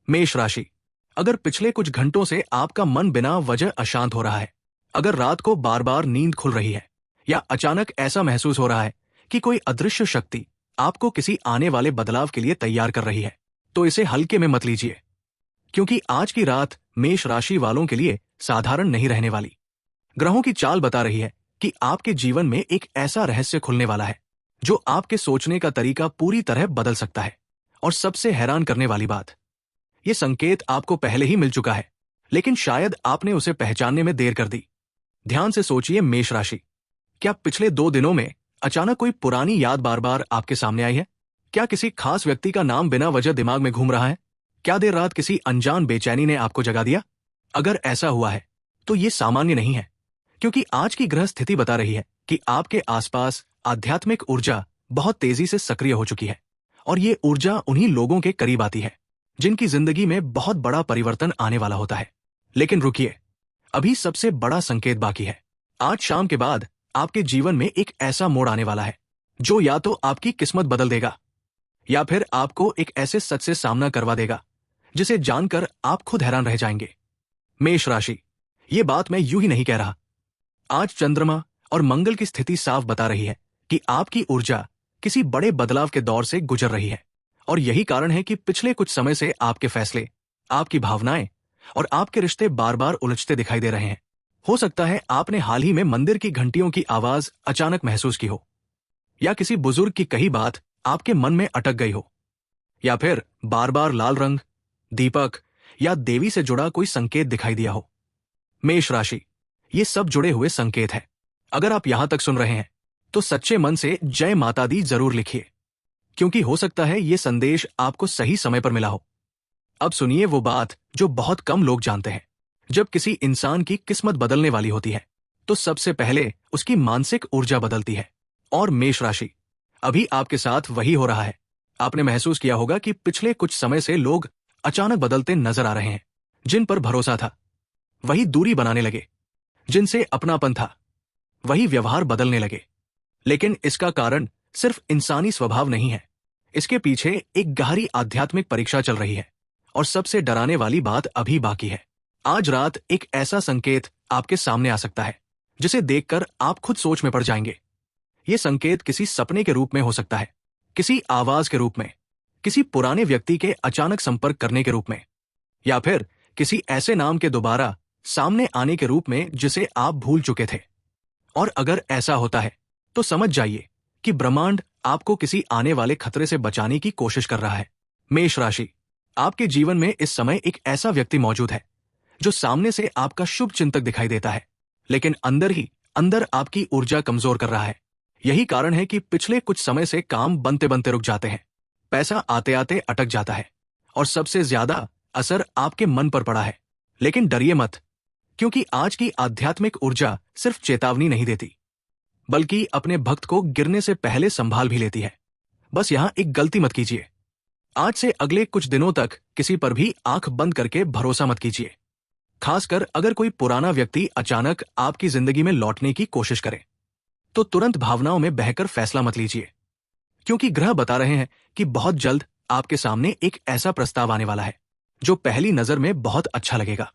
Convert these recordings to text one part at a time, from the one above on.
मेष राशि। अगर पिछले कुछ घंटों से आपका मन बिना वजह अशांत हो रहा है, अगर रात को बार बार नींद खुल रही है, या अचानक ऐसा महसूस हो रहा है कि कोई अदृश्य शक्ति आपको किसी आने वाले बदलाव के लिए तैयार कर रही है, तो इसे हल्के में मत लीजिए, क्योंकि आज की रात मेष राशि वालों के लिए साधारण नहीं रहने वाली। ग्रहों की चाल बता रही है कि आपके जीवन में एक ऐसा रहस्य खुलने वाला है जो आपके सोचने का तरीका पूरी तरह बदल सकता है। और सबसे हैरान करने वाली बात, ये संकेत आपको पहले ही मिल चुका है, लेकिन शायद आपने उसे पहचानने में देर कर दी। ध्यान से सोचिए मेष राशि, क्या पिछले 2 दिनों में अचानक कोई पुरानी याद बार बार आपके सामने आई है? क्या किसी खास व्यक्ति का नाम बिना वजह दिमाग में घूम रहा है? क्या देर रात किसी अनजान बेचैनी ने आपको जगा दिया? अगर ऐसा हुआ है तो ये सामान्य नहीं है, क्योंकि आज की ग्रह स्थिति बता रही है कि आपके आसपास आध्यात्मिक ऊर्जा बहुत तेजी से सक्रिय हो चुकी है। और ये ऊर्जा उन्हीं लोगों के करीब आती है जिनकी जिंदगी में बहुत बड़ा परिवर्तन आने वाला होता है। लेकिन रुकिए, अभी सबसे बड़ा संकेत बाकी है। आज शाम के बाद आपके जीवन में एक ऐसा मोड़ आने वाला है जो या तो आपकी किस्मत बदल देगा, या फिर आपको एक ऐसे सच से सामना करवा देगा जिसे जानकर आप खुद हैरान रह जाएंगे। मेष राशि, ये बात मैं यूं ही नहीं कह रहा। आज चंद्रमा और मंगल की स्थिति साफ बता रही है कि आपकी ऊर्जा किसी बड़े बदलाव के दौर से गुजर रही है। और यही कारण है कि पिछले कुछ समय से आपके फैसले, आपकी भावनाएं और आपके रिश्ते बार बार उलझते दिखाई दे रहे हैं। हो सकता है आपने हाल ही में मंदिर की घंटियों की आवाज अचानक महसूस की हो, या किसी बुजुर्ग की कही बात आपके मन में अटक गई हो, या फिर बार बार लाल रंग, दीपक या देवी से जुड़ा कोई संकेत दिखाई दिया हो। मेष राशि, ये सब जुड़े हुए संकेत हैं। अगर आप यहां तक सुन रहे हैं तो सच्चे मन से जय माता दी जरूर लिखिए, क्योंकि हो सकता है ये संदेश आपको सही समय पर मिला हो। अब सुनिए वो बात जो बहुत कम लोग जानते हैं। जब किसी इंसान की किस्मत बदलने वाली होती है तो सबसे पहले उसकी मानसिक ऊर्जा बदलती है। और मेष राशि, अभी आपके साथ वही हो रहा है। आपने महसूस किया होगा कि पिछले कुछ समय से लोग अचानक बदलते नजर आ रहे हैं। जिन पर भरोसा था वही दूरी बनाने लगे, जिनसे अपनापन था वही व्यवहार बदलने लगे। लेकिन इसका कारण सिर्फ इंसानी स्वभाव नहीं है, इसके पीछे एक गहरी आध्यात्मिक परीक्षा चल रही है। और सबसे डराने वाली बात अभी बाकी है। आज रात एक ऐसा संकेत आपके सामने आ सकता है जिसे देखकर आप खुद सोच में पड़ जाएंगे। ये संकेत किसी सपने के रूप में हो सकता है, किसी आवाज के रूप में, किसी पुराने व्यक्ति के अचानक संपर्क करने के रूप में, या फिर किसी ऐसे नाम के दोबारा सामने आने के रूप में जिसे आप भूल चुके थे। और अगर ऐसा होता है तो समझ जाइए कि ब्रह्मांड आपको किसी आने वाले खतरे से बचाने की कोशिश कर रहा है। मेष राशि, आपके जीवन में इस समय एक ऐसा व्यक्ति मौजूद है जो सामने से आपका शुभ चिंतक दिखाई देता है, लेकिन अंदर ही अंदर आपकी ऊर्जा कमजोर कर रहा है। यही कारण है कि पिछले कुछ समय से काम बनते बनते रुक जाते हैं, पैसा आते आते अटक जाता है, और सबसे ज्यादा असर आपके मन पर पड़ा है। लेकिन डरिए मत, क्योंकि आज की आध्यात्मिक ऊर्जा सिर्फ चेतावनी नहीं देती, बल्कि अपने भक्त को गिरने से पहले संभाल भी लेती है। बस यहां एक गलती मत कीजिए। आज से अगले कुछ दिनों तक किसी पर भी आंख बंद करके भरोसा मत कीजिए, खासकर अगर कोई पुराना व्यक्ति अचानक आपकी जिंदगी में लौटने की कोशिश करे तो तुरंत भावनाओं में बहकर फैसला मत लीजिए, क्योंकि ग्रह बता रहे हैं कि बहुत जल्द आपके सामने एक ऐसा प्रस्ताव आने वाला है जो पहली नजर में बहुत अच्छा लगेगा,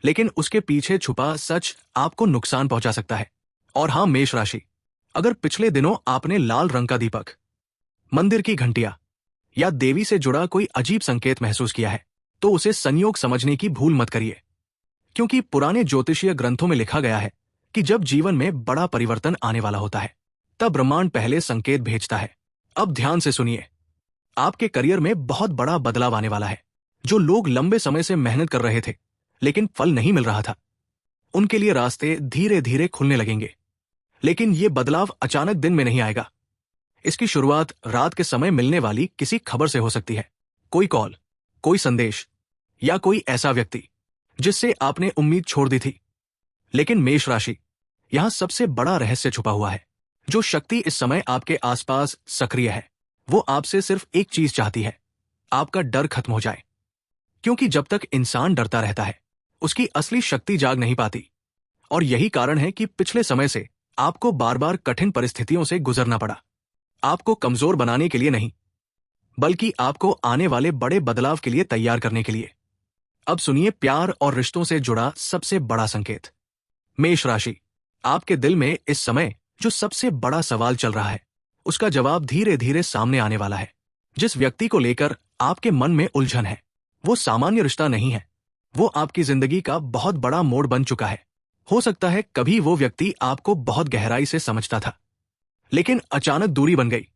लेकिन उसके पीछे छुपा सच आपको नुकसान पहुंचा सकता है। और हां मेष राशि, अगर पिछले दिनों आपने लाल रंग का दीपक, मंदिर की घंटियां या देवी से जुड़ा कोई अजीब संकेत महसूस किया है तो उसे संयोग समझने की भूल मत करिए, क्योंकि पुराने ज्योतिषीय ग्रंथों में लिखा गया है कि जब जीवन में बड़ा परिवर्तन आने वाला होता है तब ब्रह्मांड पहले संकेत भेजता है। अब ध्यान से सुनिए, आपके करियर में बहुत बड़ा बदलाव आने वाला है। जो लोग लंबे समय से मेहनत कर रहे थे लेकिन फल नहीं मिल रहा था, उनके लिए रास्ते धीरे धीरे खुलने लगेंगे। लेकिन ये बदलाव अचानक दिन में नहीं आएगा। इसकी शुरुआत रात के समय मिलने वाली किसी खबर से हो सकती है, कोई कॉल, कोई संदेश, या कोई ऐसा व्यक्ति जिससे आपने उम्मीद छोड़ दी थी। लेकिन मेष राशि, यहां सबसे बड़ा रहस्य छुपा हुआ है। जो शक्ति इस समय आपके आसपास सक्रिय है वो आपसे सिर्फ एक चीज चाहती है, आपका डर खत्म हो जाए। क्योंकि जब तक इंसान डरता रहता है उसकी असली शक्ति जाग नहीं पाती। और यही कारण है कि पिछले समय से आपको बार बार कठिन परिस्थितियों से गुजरना पड़ा, आपको कमजोर बनाने के लिए नहीं, बल्कि आपको आने वाले बड़े बदलाव के लिए तैयार करने के लिए। अब सुनिए प्यार और रिश्तों से जुड़ा सबसे बड़ा संकेत। मेष राशि, आपके दिल में इस समय जो सबसे बड़ा सवाल चल रहा है, उसका जवाब धीरे धीरे सामने आने वाला है। जिस व्यक्ति को लेकर आपके मन में उलझन है, वो सामान्य रिश्ता नहीं है, वो आपकी जिंदगी का बहुत बड़ा मोड़ बन चुका है। हो सकता है कभी वो व्यक्ति आपको बहुत गहराई से समझता था, लेकिन अचानक दूरी बन गई,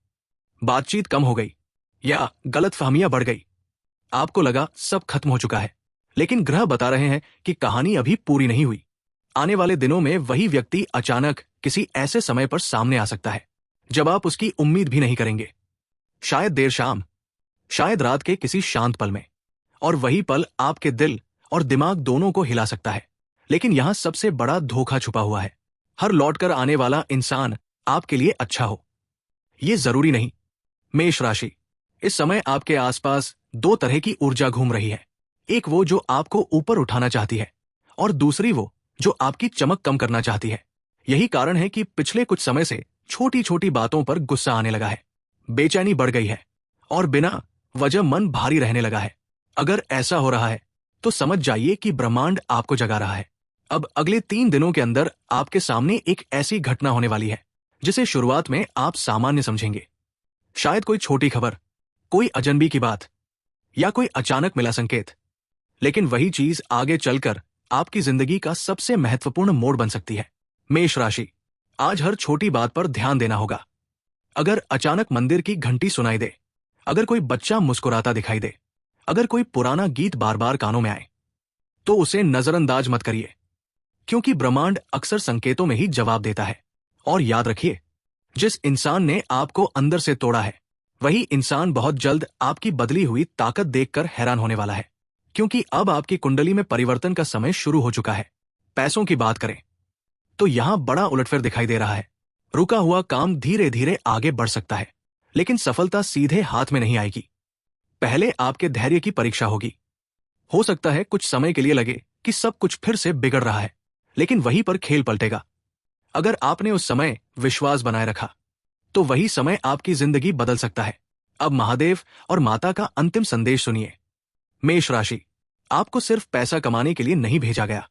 बातचीत कम हो गई या गलतफहमियां बढ़ गई। आपको लगा सब खत्म हो चुका है, लेकिन ग्रह बता रहे हैं कि कहानी अभी पूरी नहीं हुई। आने वाले दिनों में वही व्यक्ति अचानक किसी ऐसे समय पर सामने आ सकता है जब आप उसकी उम्मीद भी नहीं करेंगे। शायद देर शाम, शायद रात के किसी शांत पल में, और वही पल आपके दिल और दिमाग दोनों को हिला सकता है। लेकिन यहां सबसे बड़ा धोखा छुपा हुआ है। हर लौटकर आने वाला इंसान आपके लिए अच्छा हो, ये जरूरी नहीं। मेष राशि, इस समय आपके आसपास दो तरह की ऊर्जा घूम रही है। एक वो जो आपको ऊपर उठाना चाहती है, और दूसरी वो जो आपकी चमक कम करना चाहती है। यही कारण है कि पिछले कुछ समय से छोटी छोटी बातों पर गुस्सा आने लगा है, बेचैनी बढ़ गई है, और बिना वजह मन भारी रहने लगा है। अगर ऐसा हो रहा है तो समझ जाइए कि ब्रह्मांड आपको जगा रहा है। अब अगले 3 दिनों के अंदर आपके सामने एक ऐसी घटना होने वाली है जिसे शुरुआत में आप सामान्य समझेंगे। शायद कोई छोटी खबर, कोई अजनबी की बात, या कोई अचानक मिला संकेत, लेकिन वही चीज आगे चलकर आपकी जिंदगी का सबसे महत्वपूर्ण मोड़ बन सकती है। मेष राशि, आज हर छोटी बात पर ध्यान देना होगा। अगर अचानक मंदिर की घंटी सुनाई दे, अगर कोई बच्चा मुस्कुराता दिखाई दे, अगर कोई पुराना गीत बार बार कानों में आए, तो उसे नजरअंदाज मत करिए, क्योंकि ब्रह्मांड अक्सर संकेतों में ही जवाब देता है। और याद रखिए, जिस इंसान ने आपको अंदर से तोड़ा है, वही इंसान बहुत जल्द आपकी बदली हुई ताकत देखकर हैरान होने वाला है, क्योंकि अब आपकी कुंडली में परिवर्तन का समय शुरू हो चुका है। पैसों की बात करें तो यहां बड़ा उलटफेर दिखाई दे रहा है। रुका हुआ काम धीरे धीरे आगे बढ़ सकता है, लेकिन सफलता सीधे हाथ में नहीं आएगी। पहले आपके धैर्य की परीक्षा होगी। हो सकता है कुछ समय के लिए लगे कि सब कुछ फिर से बिगड़ रहा है, लेकिन वहीं पर खेल पलटेगा। अगर आपने उस समय विश्वास बनाए रखा, तो वही समय आपकी जिंदगी बदल सकता है। अब महादेव और माता का अंतिम संदेश सुनिए। मेष राशि, आपको सिर्फ पैसा कमाने के लिए नहीं भेजा गया।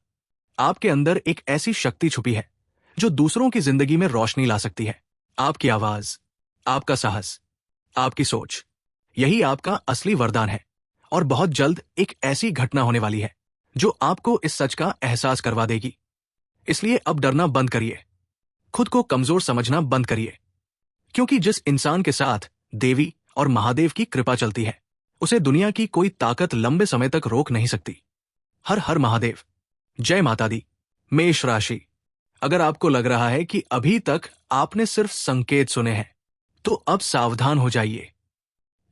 आपके अंदर एक ऐसी शक्ति छुपी है जो दूसरों की जिंदगी में रोशनी ला सकती है। आपकी आवाज, आपका साहस, आपकी सोच, यही आपका असली वरदान है। और बहुत जल्द एक ऐसी घटना होने वाली है जो आपको इस सच का एहसास करवा देगी। इसलिए अब डरना बंद करिए, खुद को कमजोर समझना बंद करिए, क्योंकि जिस इंसान के साथ देवी और महादेव की कृपा चलती है, उसे दुनिया की कोई ताकत लंबे समय तक रोक नहीं सकती। हर हर महादेव, जय माता दी। मेष राशि, अगर आपको लग रहा है कि अभी तक आपने सिर्फ संकेत सुने हैं, तो अब सावधान हो जाइए,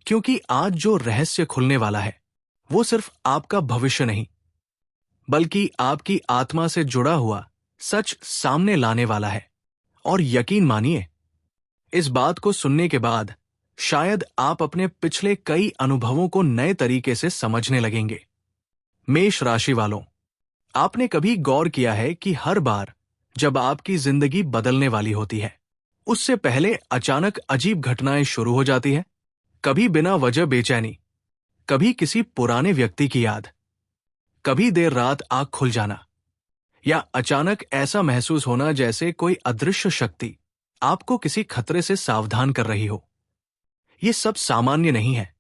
क्योंकि आज जो रहस्य खुलने वाला है वो सिर्फ आपका भविष्य नहीं, बल्कि आपकी आत्मा से जुड़ा हुआ सच सामने लाने वाला है। और यकीन मानिए, इस बात को सुनने के बाद शायद आप अपने पिछले कई अनुभवों को नए तरीके से समझने लगेंगे। मेष राशि वालों, आपने कभी गौर किया है कि हर बार जब आपकी जिंदगी बदलने वाली होती है, उससे पहले अचानक अजीब घटनाएं शुरू हो जाती हैं? कभी बिना वजह बेचैनी, कभी किसी पुराने व्यक्ति की याद, कभी देर रात आंख खुल जाना, या अचानक ऐसा महसूस होना जैसे कोई अदृश्य शक्ति आपको किसी खतरे से सावधान कर रही हो। ये सब सामान्य नहीं है।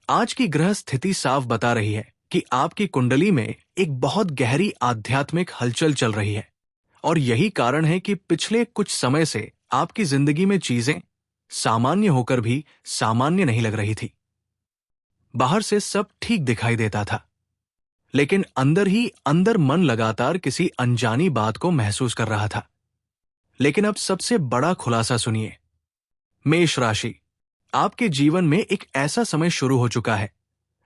आज की ग्रह स्थिति साफ बता रही है कि आपकी कुंडली में एक बहुत गहरी आध्यात्मिक हलचल चल रही है। और यही कारण है कि पिछले कुछ समय से आपकी जिंदगी में चीजें सामान्य होकर भी सामान्य नहीं लग रही थी। बाहर से सब ठीक दिखाई देता था, लेकिन अंदर ही अंदर मन लगातार किसी अनजानी बात को महसूस कर रहा था। लेकिन अब सबसे बड़ा खुलासा सुनिए। मेष राशि, आपके जीवन में एक ऐसा समय शुरू हो चुका है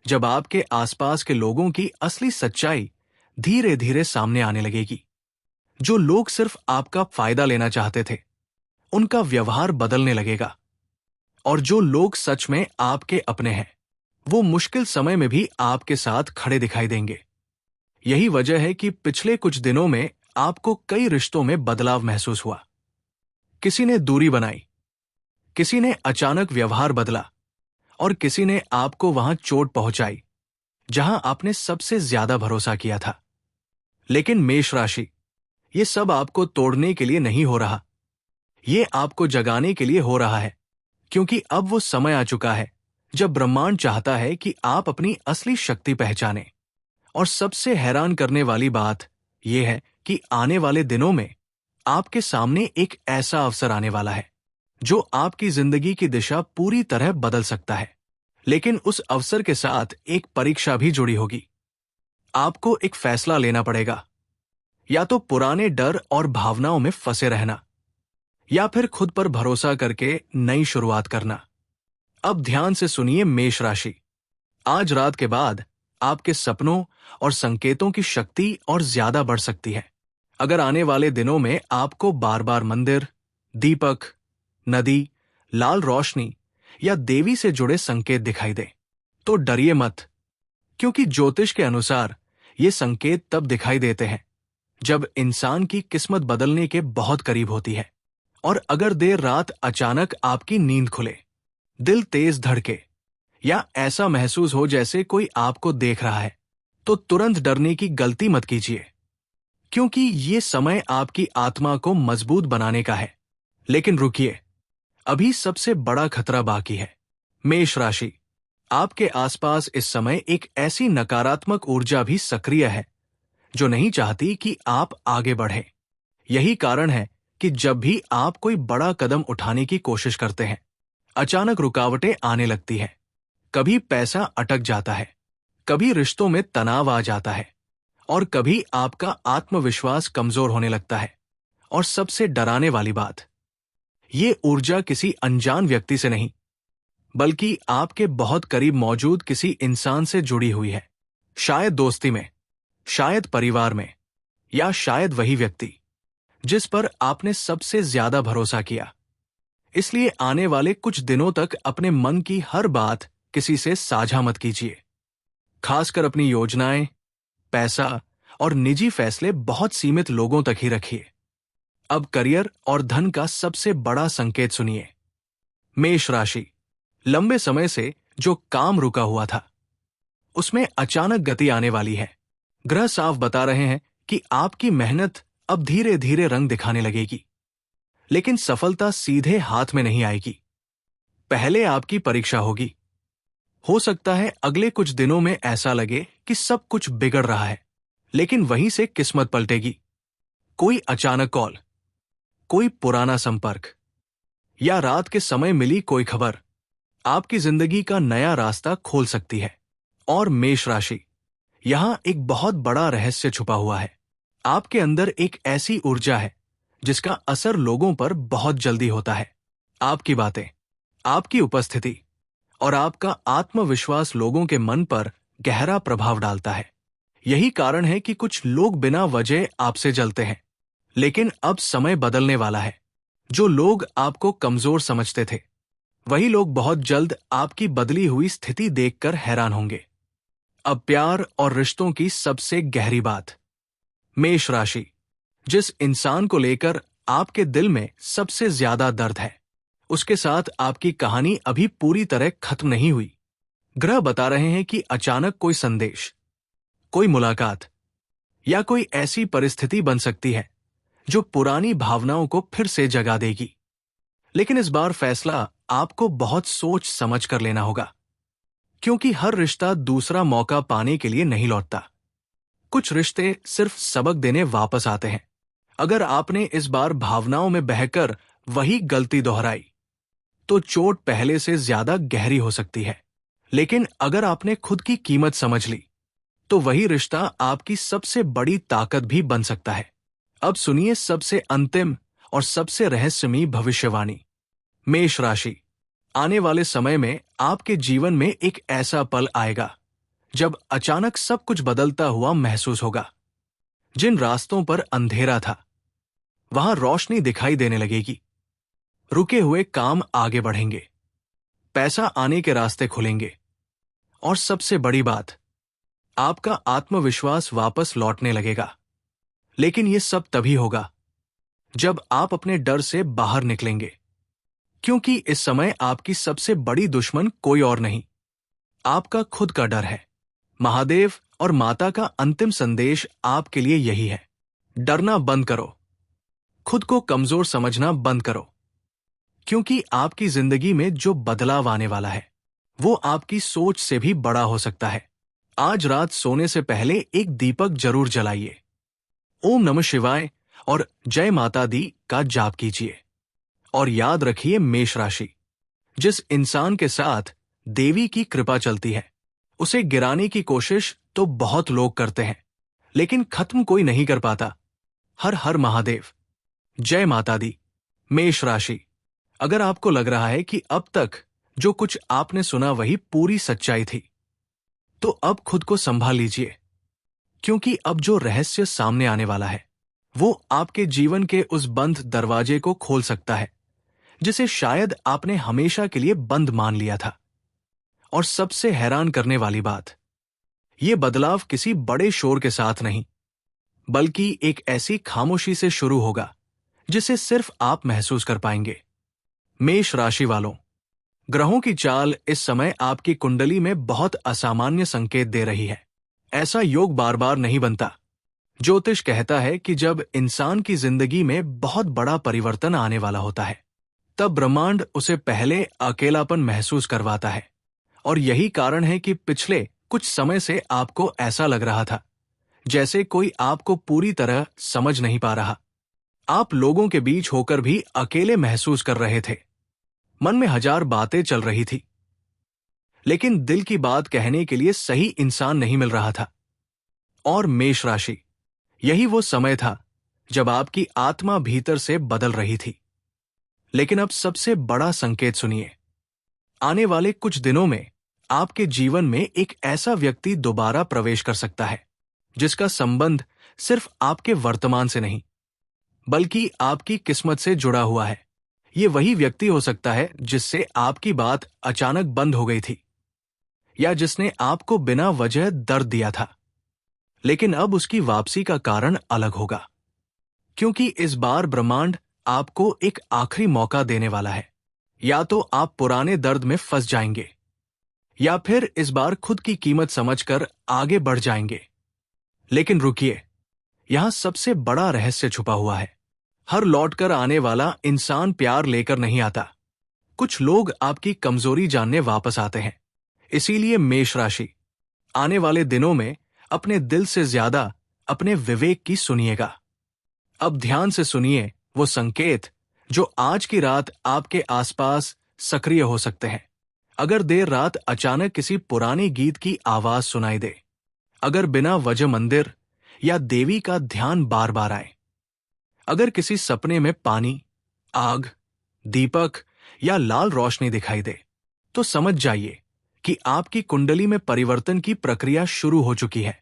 जब आपके आसपास के लोगों की असली सच्चाई धीरे धीरे सामने आने लगेगी। जो लोग सिर्फ आपका फायदा लेना चाहते थे, उनका व्यवहार बदलने लगेगा। और जो लोग सच में आपके अपने हैं, वो मुश्किल समय में भी आपके साथ खड़े दिखाई देंगे। यही वजह है कि पिछले कुछ दिनों में आपको कई रिश्तों में बदलाव महसूस हुआ। किसी ने दूरी बनाई, किसी ने अचानक व्यवहार बदला, और किसी ने आपको वहां चोट पहुंचाई जहां आपने सबसे ज्यादा भरोसा किया था। लेकिन मेष राशि, ये सब आपको तोड़ने के लिए नहीं हो रहा, ये आपको जगाने के लिए हो रहा है, क्योंकि अब वो समय आ चुका है जब ब्रह्मांड चाहता है कि आप अपनी असली शक्ति पहचानें। और सबसे हैरान करने वाली बात यह है कि आने वाले दिनों में आपके सामने एक ऐसा अवसर आने वाला है जो आपकी जिंदगी की दिशा पूरी तरह बदल सकता है। लेकिन उस अवसर के साथ एक परीक्षा भी जुड़ी होगी। आपको एक फैसला लेना पड़ेगा, या तो पुराने डर और भावनाओं में फंसे रहना, या फिर खुद पर भरोसा करके नई शुरुआत करना। अब ध्यान से सुनिए मेष राशि, आज रात के बाद आपके सपनों और संकेतों की शक्ति और ज्यादा बढ़ सकती है। अगर आने वाले दिनों में आपको बार बार मंदिर, दीपक, नदी, लाल रोशनी या देवी से जुड़े संकेत दिखाई दे तो डरिए मत, क्योंकि ज्योतिष के अनुसार ये संकेत तब दिखाई देते हैं जब इंसान की किस्मत बदलने के बहुत करीब होती है। और अगर देर रात अचानक आपकी नींद खुले, दिल तेज धड़के या ऐसा महसूस हो जैसे कोई आपको देख रहा है, तो तुरंत डरने की गलती मत कीजिए, क्योंकि ये समय आपकी आत्मा को मजबूत बनाने का है। लेकिन रुकिए, अभी सबसे बड़ा खतरा बाकी है। मेष राशि, आपके आसपास इस समय एक ऐसी नकारात्मक ऊर्जा भी सक्रिय है जो नहीं चाहती कि आप आगे बढ़ें। यही कारण है कि जब भी आप कोई बड़ा कदम उठाने की कोशिश करते हैं, अचानक रुकावटें आने लगती हैं। कभी पैसा अटक जाता है, कभी रिश्तों में तनाव आ जाता है, और कभी आपका आत्मविश्वास कमजोर होने लगता है। और सबसे डराने वाली बात, ये ऊर्जा किसी अनजान व्यक्ति से नहीं, बल्कि आपके बहुत करीब मौजूद किसी इंसान से जुड़ी हुई है। शायद दोस्ती में, शायद परिवार में, या शायद वही व्यक्ति जिस पर आपने सबसे ज्यादा भरोसा किया। इसलिए आने वाले कुछ दिनों तक अपने मन की हर बात किसी से साझा मत कीजिए। खासकर अपनी योजनाएं, पैसा और निजी फैसले बहुत सीमित लोगों तक ही रखिए। अब करियर और धन का सबसे बड़ा संकेत सुनिए। मेष राशि, लंबे समय से जो काम रुका हुआ था, उसमें अचानक गति आने वाली है। ग्रह साफ बता रहे हैं कि आपकी मेहनत अब धीरे धीरे रंग दिखाने लगेगी। लेकिन सफलता सीधे हाथ में नहीं आएगी, पहले आपकी परीक्षा होगी। हो सकता है अगले कुछ दिनों में ऐसा लगे कि सब कुछ बिगड़ रहा है, लेकिन वहीं से किस्मत पलटेगी। कोई अचानक कॉल, कोई पुराना संपर्क, या रात के समय मिली कोई खबर आपकी जिंदगी का नया रास्ता खोल सकती है। और मेष राशि, यहां एक बहुत बड़ा रहस्य छुपा हुआ है। आपके अंदर एक ऐसी ऊर्जा है जिसका असर लोगों पर बहुत जल्दी होता है। आपकी बातें, आपकी उपस्थिति और आपका आत्मविश्वास लोगों के मन पर गहरा प्रभाव डालता है। यही कारण है कि कुछ लोग बिना वजह आपसे जलते हैं। लेकिन अब समय बदलने वाला है। जो लोग आपको कमजोर समझते थे, वही लोग बहुत जल्द आपकी बदली हुई स्थिति देखकर हैरान होंगे। अब प्यार और रिश्तों की सबसे गहरी बात। मेष राशि, जिस इंसान को लेकर आपके दिल में सबसे ज्यादा दर्द है, उसके साथ आपकी कहानी अभी पूरी तरह खत्म नहीं हुई। ग्रह बता रहे हैं कि अचानक कोई संदेश, कोई मुलाकात या कोई ऐसी परिस्थिति बन सकती है जो पुरानी भावनाओं को फिर से जगा देगी। लेकिन इस बार फैसला आपको बहुत सोच समझ कर लेना होगा, क्योंकि हर रिश्ता दूसरा मौका पाने के लिए नहीं लौटता। कुछ रिश्ते सिर्फ सबक देने वापस आते हैं। अगर आपने इस बार भावनाओं में बहकर वही गलती दोहराई, तो चोट पहले से ज्यादा गहरी हो सकती है। लेकिन अगर आपने खुद की कीमत समझ ली, तो वही रिश्ता आपकी सबसे बड़ी ताकत भी बन सकता है। अब सुनिए सबसे अंतिम और सबसे रहस्यमयी भविष्यवाणी। मेष राशि, आने वाले समय में आपके जीवन में एक ऐसा पल आएगा जब अचानक सब कुछ बदलता हुआ महसूस होगा। जिन रास्तों पर अंधेरा था, वहां रोशनी दिखाई देने लगेगी। रुके हुए काम आगे बढ़ेंगे, पैसा आने के रास्ते खुलेंगे, और सबसे बड़ी बात, आपका आत्मविश्वास वापस लौटने लगेगा। लेकिन यह सब तभी होगा जब आप अपने डर से बाहर निकलेंगे, क्योंकि इस समय आपकी सबसे बड़ी दुश्मन कोई और नहीं, आपका खुद का डर है। महादेव और माता का अंतिम संदेश आपके लिए यही है, डरना बंद करो, खुद को कमजोर समझना बंद करो, क्योंकि आपकी जिंदगी में जो बदलाव आने वाला है वो आपकी सोच से भी बड़ा हो सकता है। आज रात सोने से पहले एक दीपक जरूर जलाइए, ओम नमः शिवाय और जय माता दी का जाप कीजिए। और याद रखिए मेष राशि, जिस इंसान के साथ देवी की कृपा चलती है उसे गिराने की कोशिश तो बहुत लोग करते हैं, लेकिन खत्म कोई नहीं कर पाता। हर हर महादेव, जय माता दी। मेष राशि, अगर आपको लग रहा है कि अब तक जो कुछ आपने सुना वही पूरी सच्चाई थी, तो अब खुद को संभाल लीजिए, क्योंकि अब जो रहस्य सामने आने वाला है वो आपके जीवन के उस बंद दरवाजे को खोल सकता है जिसे शायद आपने हमेशा के लिए बंद मान लिया था। और सबसे हैरान करने वाली बात, ये बदलाव किसी बड़े शोर के साथ नहीं, बल्कि एक ऐसी खामोशी से शुरू होगा जिसे सिर्फ आप महसूस कर पाएंगे। मेष राशि वालों, ग्रहों की चाल इस समय आपकी कुंडली में बहुत असामान्य संकेत दे रही है। ऐसा योग बार बार नहीं बनता। ज्योतिष कहता है कि जब इंसान की जिंदगी में बहुत बड़ा परिवर्तन आने वाला होता है तब ब्रह्मांड उसे पहले अकेलापन महसूस करवाता है। और यही कारण है कि पिछले कुछ समय से आपको ऐसा लग रहा था जैसे कोई आपको पूरी तरह समझ नहीं पा रहा। आप लोगों के बीच होकर भी अकेले महसूस कर रहे थे। मन में हजार बातें चल रही थी, लेकिन दिल की बात कहने के लिए सही इंसान नहीं मिल रहा था। और मेष राशि, यही वो समय था जब आपकी आत्मा भीतर से बदल रही थी। लेकिन अब सबसे बड़ा संकेत सुनिए, आने वाले कुछ दिनों में आपके जीवन में एक ऐसा व्यक्ति दोबारा प्रवेश कर सकता है जिसका संबंध सिर्फ आपके वर्तमान से नहीं बल्कि आपकी किस्मत से जुड़ा हुआ है। ये वही व्यक्ति हो सकता है जिससे आपकी बात अचानक बंद हो गई थी, या जिसने आपको बिना वजह दर्द दिया था। लेकिन अब उसकी वापसी का कारण अलग होगा, क्योंकि इस बार ब्रह्मांड आपको एक आखिरी मौका देने वाला है। या तो आप पुराने दर्द में फंस जाएंगे, या फिर इस बार खुद की कीमत समझकर आगे बढ़ जाएंगे। लेकिन रुकिए, यहां सबसे बड़ा रहस्य छुपा हुआ है। हर लौटकर आने वाला इंसान प्यार लेकर नहीं आता। कुछ लोग आपकी कमजोरी जानने वापस आते हैं। इसीलिए मेष राशि, आने वाले दिनों में अपने दिल से ज्यादा अपने विवेक की सुनिएगा। अब ध्यान से सुनिए वो संकेत जो आज की रात आपके आसपास सक्रिय हो सकते हैं। अगर देर रात अचानक किसी पुराने गीत की आवाज सुनाई दे, अगर बिना वजह मंदिर या देवी का ध्यान बार बार आए, अगर किसी सपने में पानी, आग, दीपक या लाल रोशनी दिखाई दे, तो समझ जाइए कि आपकी कुंडली में परिवर्तन की प्रक्रिया शुरू हो चुकी है।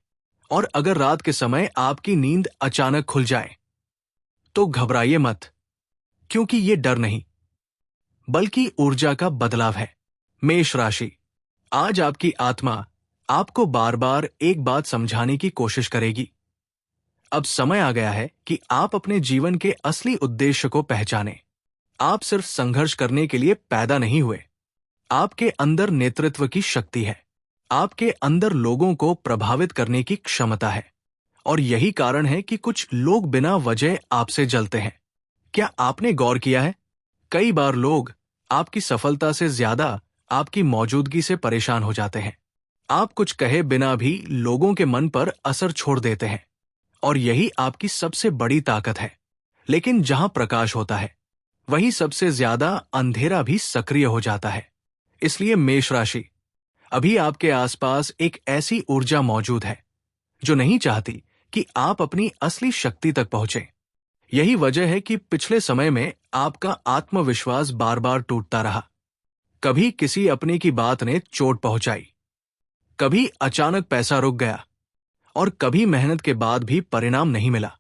और अगर रात के समय आपकी नींद अचानक खुल जाए तो घबराइए मत, क्योंकि ये डर नहीं बल्कि ऊर्जा का बदलाव है। मेष राशि, आज आपकी आत्मा आपको बार बार एक बात समझाने की कोशिश करेगी। अब समय आ गया है कि आप अपने जीवन के असली उद्देश्य को पहचानें। आप सिर्फ संघर्ष करने के लिए पैदा नहीं हुए। आपके अंदर नेतृत्व की शक्ति है, आपके अंदर लोगों को प्रभावित करने की क्षमता है। और यही कारण है कि कुछ लोग बिना वजह आपसे जलते हैं। क्या आपने गौर किया है, कई बार लोग आपकी सफलता से ज्यादा आपकी मौजूदगी से परेशान हो जाते हैं। आप कुछ कहे बिना भी लोगों के मन पर असर छोड़ देते हैं, और यही आपकी सबसे बड़ी ताकत है। लेकिन जहां प्रकाश होता है वहीं सबसे ज्यादा अंधेरा भी सक्रिय हो जाता है। इसलिए मेष राशि, अभी आपके आसपास एक ऐसी ऊर्जा मौजूद है जो नहीं चाहती कि आप अपनी असली शक्ति तक पहुंचे। यही वजह है कि पिछले समय में आपका आत्मविश्वास बार बार टूटता रहा। कभी किसी अपने की बात ने चोट पहुंचाई, कभी अचानक पैसा रुक गया, और कभी मेहनत के बाद भी परिणाम नहीं मिला।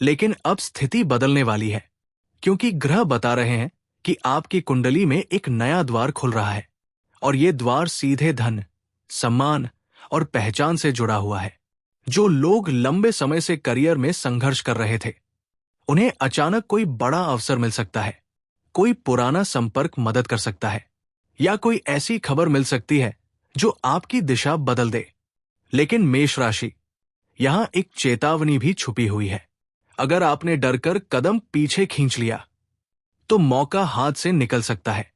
लेकिन अब स्थिति बदलने वाली है, क्योंकि ग्रह बता रहे हैं कि आपकी कुंडली में एक नया द्वार खुल रहा है। और ये द्वार सीधे धन, सम्मान और पहचान से जुड़ा हुआ है। जो लोग लंबे समय से करियर में संघर्ष कर रहे थे, उन्हें अचानक कोई बड़ा अवसर मिल सकता है। कोई पुराना संपर्क मदद कर सकता है, या कोई ऐसी खबर मिल सकती है जो आपकी दिशा बदल दे। लेकिन मेष राशि, यहां एक चेतावनी भी छुपी हुई है। अगर आपने डरकर कदम पीछे खींच लिया तो मौका हाथ से निकल सकता है।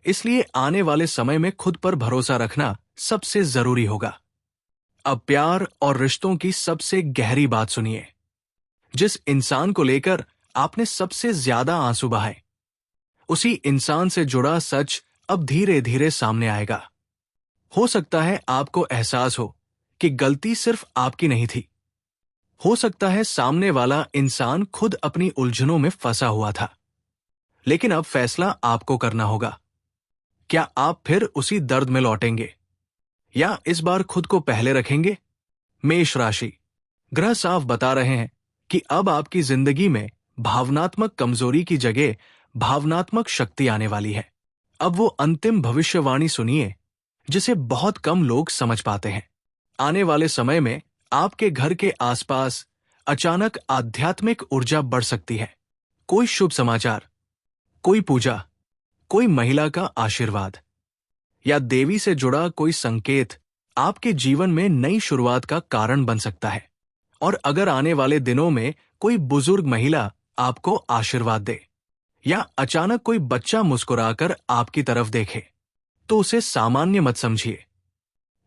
इसलिए आने वाले समय में खुद पर भरोसा रखना सबसे जरूरी होगा। अब प्यार और रिश्तों की सबसे गहरी बात सुनिए। जिस इंसान को लेकर आपने सबसे ज्यादा आंसू बहाए, उसी इंसान से जुड़ा सच अब धीरे धीरे सामने आएगा। हो सकता है आपको एहसास हो कि गलती सिर्फ आपकी नहीं थी। हो सकता है सामने वाला इंसान खुद अपनी उलझनों में फंसा हुआ था। लेकिन अब फैसला आपको करना होगा। क्या आप फिर उसी दर्द में लौटेंगे, या इस बार खुद को पहले रखेंगे? मेष राशि, ग्रह साफ बता रहे हैं कि अब आपकी जिंदगी में भावनात्मक कमजोरी की जगह भावनात्मक शक्ति आने वाली है। अब वो अंतिम भविष्यवाणी सुनिए जिसे बहुत कम लोग समझ पाते हैं। आने वाले समय में आपके घर के आसपास अचानक आध्यात्मिक ऊर्जा बढ़ सकती है। कोई शुभ समाचार, कोई पूजा, कोई महिला का आशीर्वाद या देवी से जुड़ा कोई संकेत आपके जीवन में नई शुरुआत का कारण बन सकता है। और अगर आने वाले दिनों में कोई बुजुर्ग महिला आपको आशीर्वाद दे, या अचानक कोई बच्चा मुस्कुराकर आपकी तरफ देखे, तो उसे सामान्य मत समझिए,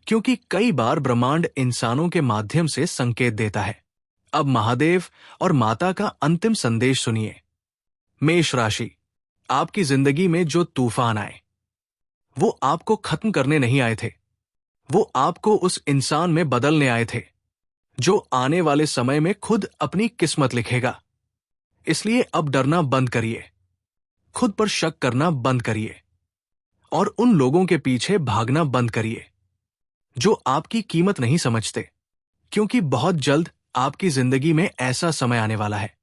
क्योंकि कई बार ब्रह्मांड इंसानों के माध्यम से संकेत देता है। अब महादेव और माता का अंतिम संदेश सुनिए। मेष राशि, आपकी जिंदगी में जो तूफान आए, वो आपको खत्म करने नहीं आए थे। वो आपको उस इंसान में बदलने आए थे जो आने वाले समय में खुद अपनी किस्मत लिखेगा। इसलिए अब डरना बंद करिए, खुद पर शक करना बंद करिए, और उन लोगों के पीछे भागना बंद करिए जो आपकी कीमत नहीं समझते। क्योंकि बहुत जल्द आपकी जिंदगी में ऐसा समय आने वाला है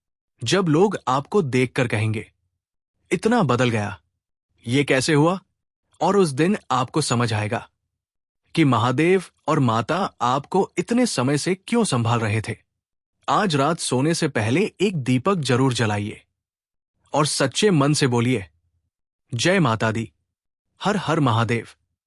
जब लोग आपको देखकर कहेंगे, इतना बदल गया, ये कैसे हुआ? और उस दिन आपको समझ आएगा कि महादेव और माता आपको इतने समय से क्यों संभाल रहे थे। आज रात सोने से पहले एक दीपक जरूर जलाइए और सच्चे मन से बोलिए, जय माता दी, हर हर महादेव।